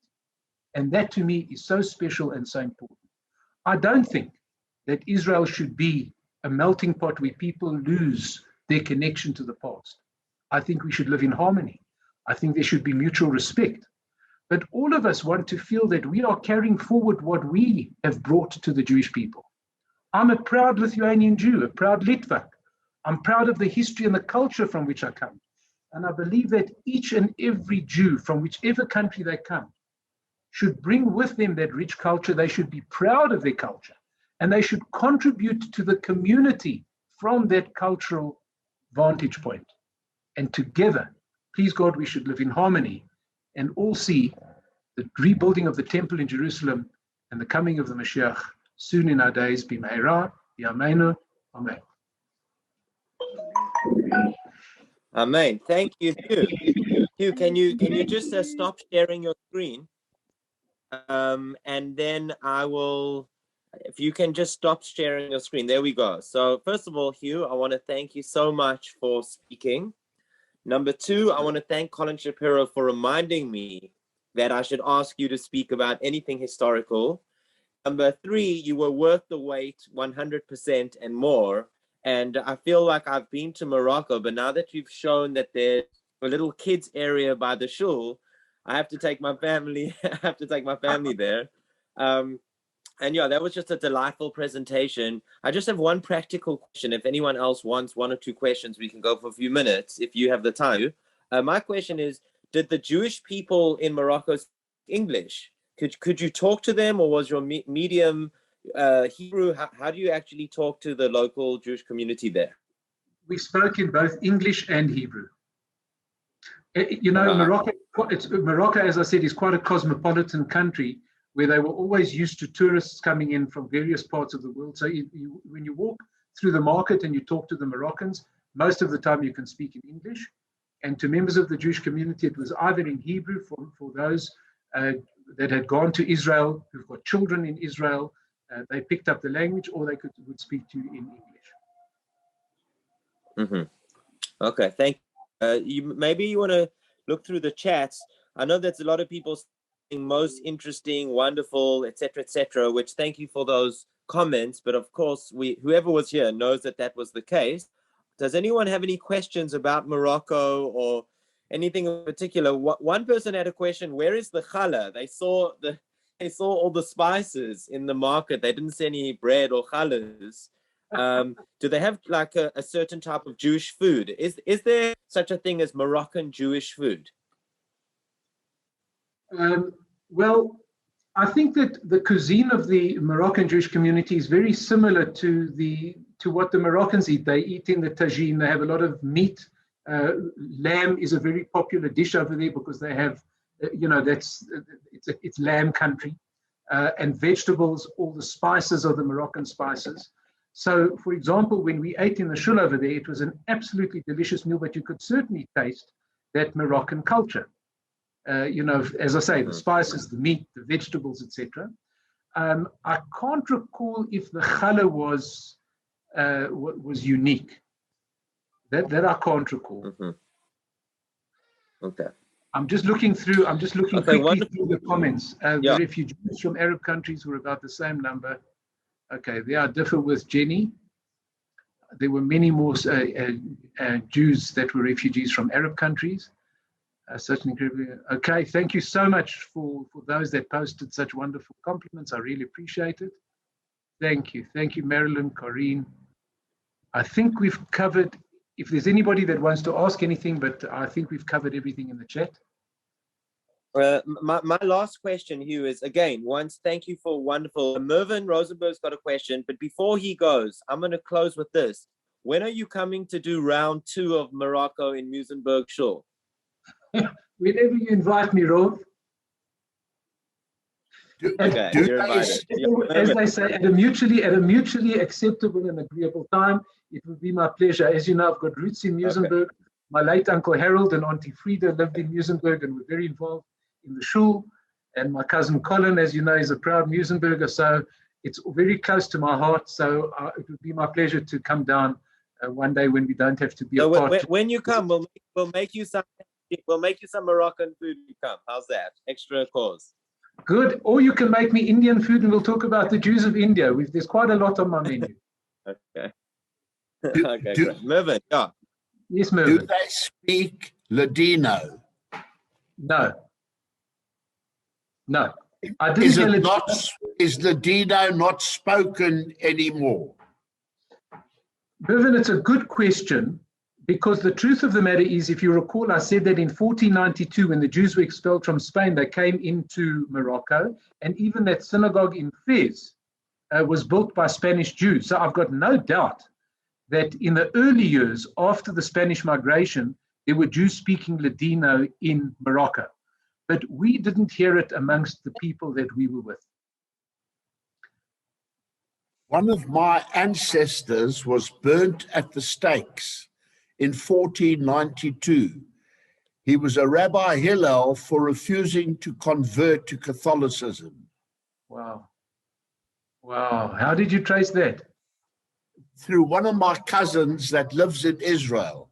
And that to me is so special and so important. I don't think that Israel should be a melting pot where people lose their connection to the past. I think we should live in harmony. I think there should be mutual respect. But all of us want to feel that we are carrying forward what we have brought to the Jewish people. I'm a proud Lithuanian Jew, a proud Litvak. I'm proud of the history and the culture from which I come. And I believe that each and every Jew, from whichever country they come, should bring with them that rich culture. They should be proud of their culture, and they should contribute to the community from that cultural vantage point. And together, please God, we should live in harmony and all see the rebuilding of the temple in Jerusalem and the coming of the Mashiach soon in our days. B'meira, b'yameinu, amen. Amen. Thank you, Hugh. Hugh, can you just stop sharing your screen? And then I will, if you can just stop sharing your screen. There we go. So first of all, Hugh, I want to thank you so much for speaking. Number two, I want to thank Colin Shapiro for reminding me that I should ask you to speak about anything historical. Number three, you were worth the wait 100% and more. And I feel like I've been to Morocco, but now that you've shown that there's a little kids area by the shul, I have to take my family. I have to take my family there. And yeah, that was just a delightful presentation. I just have one practical question. If anyone else wants 1 or 2 questions, we can go for a few minutes if you have the time. My question is, did the Jewish people in Morocco speak English? Could you talk to them, or was your medium Hebrew? How do you actually talk to the local Jewish community there? We spoke in both English and Hebrew. You know, Morocco, as I said, is quite a cosmopolitan country where they were always used to tourists coming in from various parts of the world. So when you walk through the market and you talk to the Moroccans, most of the time you can speak in English. And to members of the Jewish community, it was either in Hebrew for those that had gone to Israel, who've got children in Israel, they picked up the language, or they would speak to you in English. Mm-hmm. Okay, thank you. Maybe you want to look through the chats. I know there's a lot of people saying most interesting, wonderful, etc., which thank you for those comments. But of course, whoever was here knows that was the case. Does anyone have any questions about Morocco or anything in particular? One person had a question: where is the challah? They saw all the spices in the market. They didn't see any bread or challahs. Do they have like a certain type of Jewish food? Is there such a thing as Moroccan Jewish food? Well, I think that the cuisine of the Moroccan Jewish community is very similar to what the Moroccans eat. They eat in the tagine. They have a lot of meat. Lamb is a very popular dish over there because they have, it's lamb country, and vegetables. All the spices are the Moroccan spices. So, for example, when we ate in the shul over there, it was an absolutely delicious meal, but you could certainly taste that Moroccan culture. As I say, the spices, the meat, the vegetables, etc. I can't recall if the challah was unique. That I can't recall. Mm-hmm. Okay. I'm just looking quickly through the comments. The refugees from Arab countries were about the same number. Okay, they are differ with Jenny. There were many more Jews that were refugees from Arab countries. Certainly incredibly. Okay, thank you so much for those that posted such wonderful compliments. I really appreciate it. Thank you, Marilyn, Corinne. I think we've covered. If there's anybody that wants to ask anything, but I think we've covered everything in the chat. My last question, Hugh, is again, thank you for wonderful. Mervyn Rosenberg's got a question, but before he goes, I'm going to close with this. When are you coming to do round 2 of Morocco in Muizenberg Shul? Whenever you invite me, Rov. Okay, you're invited. As they say, at a mutually acceptable and agreeable time, it would be my pleasure. As you know, I've got roots in Muizenberg. Okay. My late Uncle Harold and Auntie Frida lived in Muizenberg and were very involved in the shul. And my cousin Colin, as you know, is a proud Muizenberger. So it's very close to my heart. So it would be my pleasure to come down one day when we don't have to be apart. When you come, we'll make you some Moroccan food. You come. How's that? Extra course. Good. Or you can make me Indian food, and we'll talk about the Jews of India. There's quite a lot on my menu. Okay. Okay. Great. Mervyn, yeah. Yes, Mervyn. Do they speak Ladino? No. Is Ladino not spoken anymore? Mervyn, it's a good question, because the truth of the matter is, if you recall, I said that in 1492, when the Jews were expelled from Spain, they came into Morocco, and even that synagogue in Fez was built by Spanish Jews. So I've got no doubt that in the early years after the Spanish migration, there were Jews speaking Ladino in Morocco. But we didn't hear it amongst the people that we were with. One of my ancestors was burnt at the stakes in 1492. He was a Rabbi Hillel for refusing to convert to Catholicism. Wow. How did you trace that? Through one of my cousins that lives in Israel.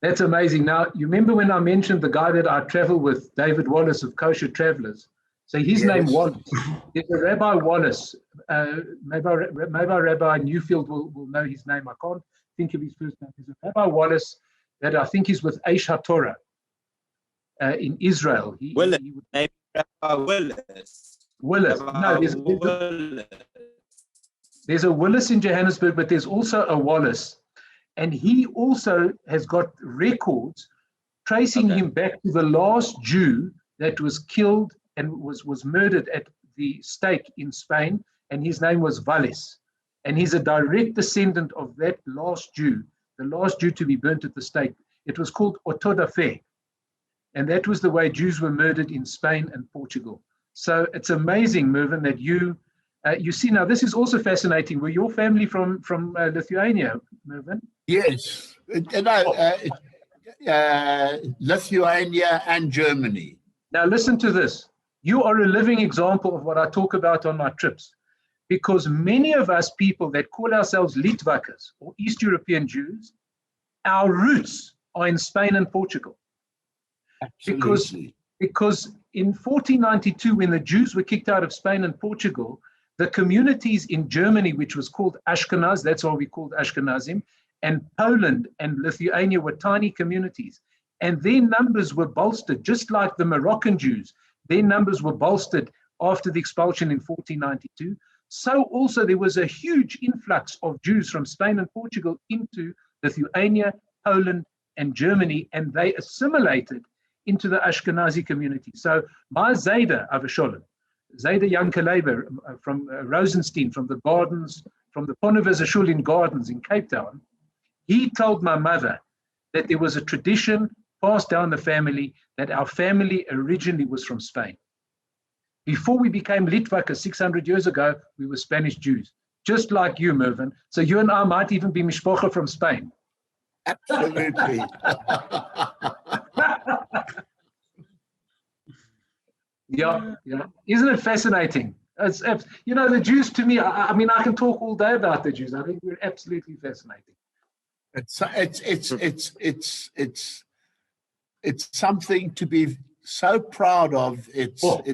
That's amazing. Now, you remember when I mentioned the guy that I travel with, David Wallace of Kosher Travelers? So his name Wallace. There's a Rabbi Wallace. Maybe Rabbi Newfield will know his name. I can't think of his first name. There's a Rabbi Wallace that I think is with Aish HaTorah in Israel. Maybe Rabbi Willis. Willis. There's a Willis in Johannesburg, but there's also a Wallace. And he also has got records tracing him back to the last Jew that was killed and was murdered at the stake in Spain, and his name was Valles. And he's a direct descendant of that last Jew, the last Jew to be burnt at the stake. It was called auto da fe, and that was the way Jews were murdered in Spain and Portugal. So it's amazing, Mervyn, that you see. Now, this is also fascinating. Were your family from Lithuania, Mervyn? Yes. Lithuania and Germany. Now listen to this. You are a living example of what I talk about on my trips, because many of us people that call ourselves Litvakas or East European Jews, our roots are in Spain and Portugal. Absolutely. Because in 1492, when the Jews were kicked out of Spain and Portugal, the communities in Germany, which was called Ashkenaz, that's why we called Ashkenazim, and Poland and Lithuania were tiny communities. And their numbers were bolstered, just like the Moroccan Jews. Their numbers were bolstered after the expulsion in 1492. So also there was a huge influx of Jews from Spain and Portugal into Lithuania, Poland, and Germany, and they assimilated into the Ashkenazi community. So my Zayda Avasholem, Zayda Yankeleba from Rosenstein, from the gardens, from the Ponnevezzer Shul in Gardens in Cape Town, he told my mother that there was a tradition passed down the family that our family originally was from Spain. Before we became Litvaka 600 years ago, we were Spanish Jews, just like you, Mervyn. So you and I might even be mishpocha from Spain. Absolutely. Yeah. Isn't it fascinating? It's, you know, the Jews to me, I mean, I can talk all day about the Jews. I think we're absolutely fascinating. It's something to be so proud of. It's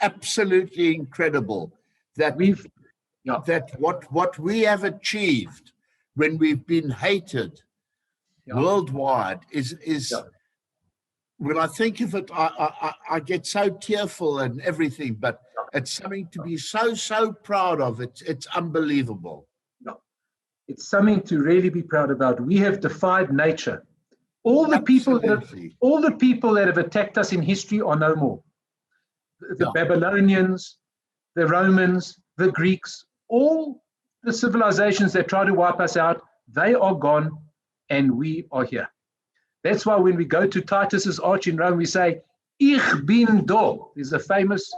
absolutely incredible that what we have achieved when we've been hated worldwide is when I think of it, I get so tearful and everything, but it's something to be so proud of. It's unbelievable. It's something to really be proud about. We have defied nature. All the people that have attacked us in history are no more. The Babylonians, the Romans, the Greeks, all the civilizations that try to wipe us out, they are gone and we are here. That's why when we go to Titus's arch in Rome, we say, Ich bin do. There's a famous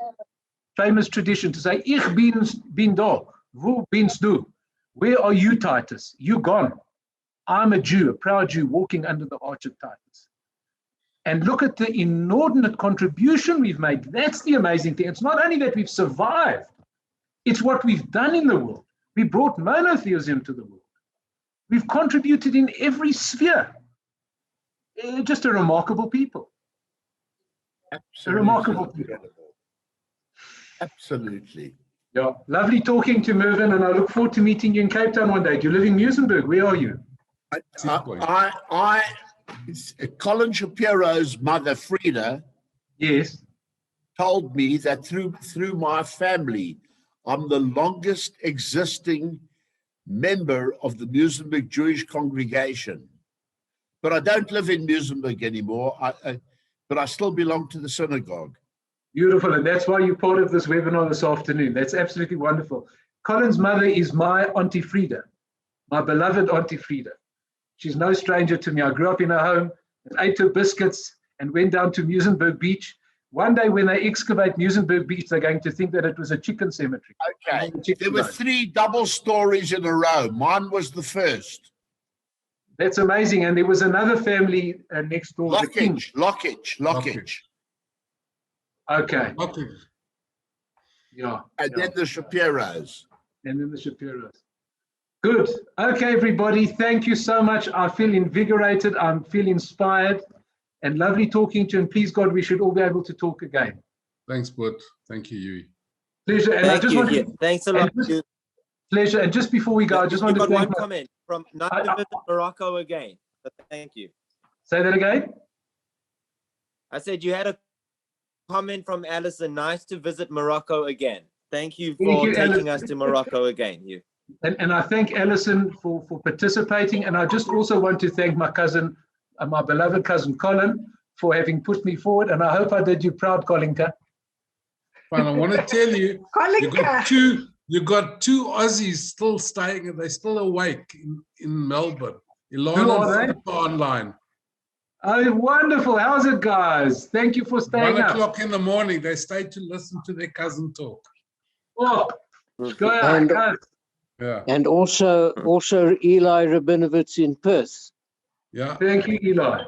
tradition to say, Ich bin do. Wo binst du? Where are you, Titus? You're gone. I'm a Jew, a proud Jew, walking under the arch of Titus. And look at the inordinate contribution we've made. That's the amazing thing. It's not only that we've survived, it's what we've done in the world. We brought monotheism to the world. We've contributed in every sphere. Just a remarkable people. Absolutely. A remarkable people. Absolutely. Yeah, lovely talking to Mervyn, and I look forward to meeting you in Cape Town one day. Do you live in Muizenberg? Where are you? Colin Shapiro's mother, Frida, told me that through my family, I'm the longest existing member of the Muizenberg Jewish congregation. But I don't live in Muizenberg anymore, but I still belong to the synagogue. Beautiful, and that's why you're part of this webinar this afternoon. That's absolutely wonderful. Colin's mother is my Auntie Frida, my beloved Auntie Frida. She's no stranger to me. I grew up in her home and ate her biscuits and went down to Muizenberg Beach. One day when they excavate Muizenberg Beach, they're going to think that it was a chicken cemetery. Okay, there were 3 double stories in a row. Mine was the first. That's amazing. And there was another family next door. Lockage. Okay. Yeah. And then the Shapiros. Good. Okay, everybody. Thank you so much. I feel invigorated. I feel inspired. And lovely talking to you. And please, God, we should all be able to talk again. Thanks, Bud. Thank you, Yui. Pleasure. And Thank you. Thanks a lot. Pleasure. And just before we go, I just want to thank one comment from not to visit Morocco again. But thank you. Say that again. I said you had a comment from Alison. Nice to visit Morocco again. Thank you for taking us to Morocco again. And I thank Alison for participating. And I just also want to thank my cousin, my beloved cousin Colin, for having put me forward. And I hope I did you proud, Colinka. Well, I want to tell you, you got two Aussies still staying, and they're still awake in Melbourne. Ilana and online. Oh, wonderful. How's it, guys? Thank you for staying 1 up. o'clock in the morning, they stayed to listen to their cousin talk. Oh, go ahead, guys. Yeah, and also Eli Rabinovitz in Perth. yeah. Thank you, Eli.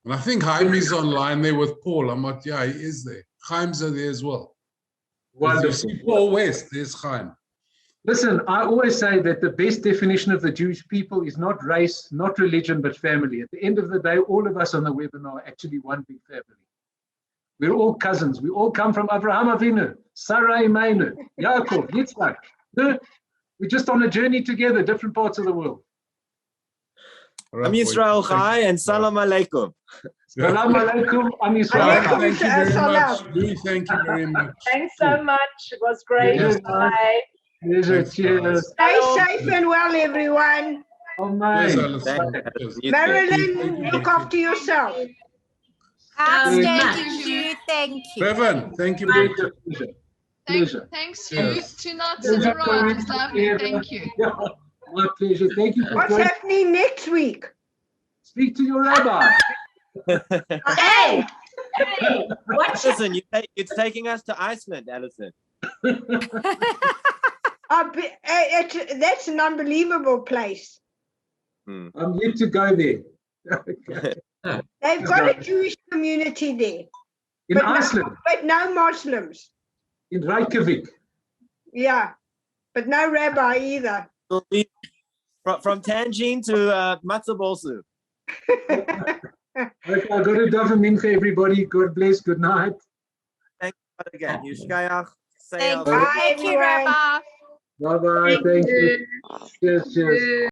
And I think Chaim is online there with Paul. Yeah, he is there. Chaim's are there as well. If you Wonderful. see Paul West, there's Chaim. Listen, I always say that the best definition of the Jewish people is not race, not religion, but family. At the end of the day, all of us on the webinar are actually one big family. We're all cousins. We all come from Abraham Avinu, Sarah Imeinu, Yaakov, Yitzhak. No, we're just on a journey together, different parts of the world. Am Yisrael Chai and Salam Alaikum. Salam alaikum, Am Yisrael. Thank you very much. Louis, thank you very much. Thanks so much. It was great. Yes. Bye. Cheers. Stay safe and well, everyone. Oh, Yes, my. Alison. Yes. Marilyn, look after yourself. Outstanding, thank you. Bevan, thank you. Pleasure. Thanks, Yes. 2 nights in a row. It was lovely. Thank you. Yeah, my pleasure. Thank you for What's joining. happening next week? Speak to your rabbi. Hey, watch it. Listen, it's taking us to Iceland, Alison. That's an unbelievable place. I'm yet to go there. They've got a Jewish community there, In Iceland, but no Muslims. in Reykjavik. Yeah, but no rabbi either. It'll be from Tangine to Matsubosu. Okay, I've got to daven mincha, everybody. God bless. Good night. Thank you again. Yishkayach. Thank you, Bye, thank you, everyone. Rabbi. Bye-bye. Thank you. Cheers.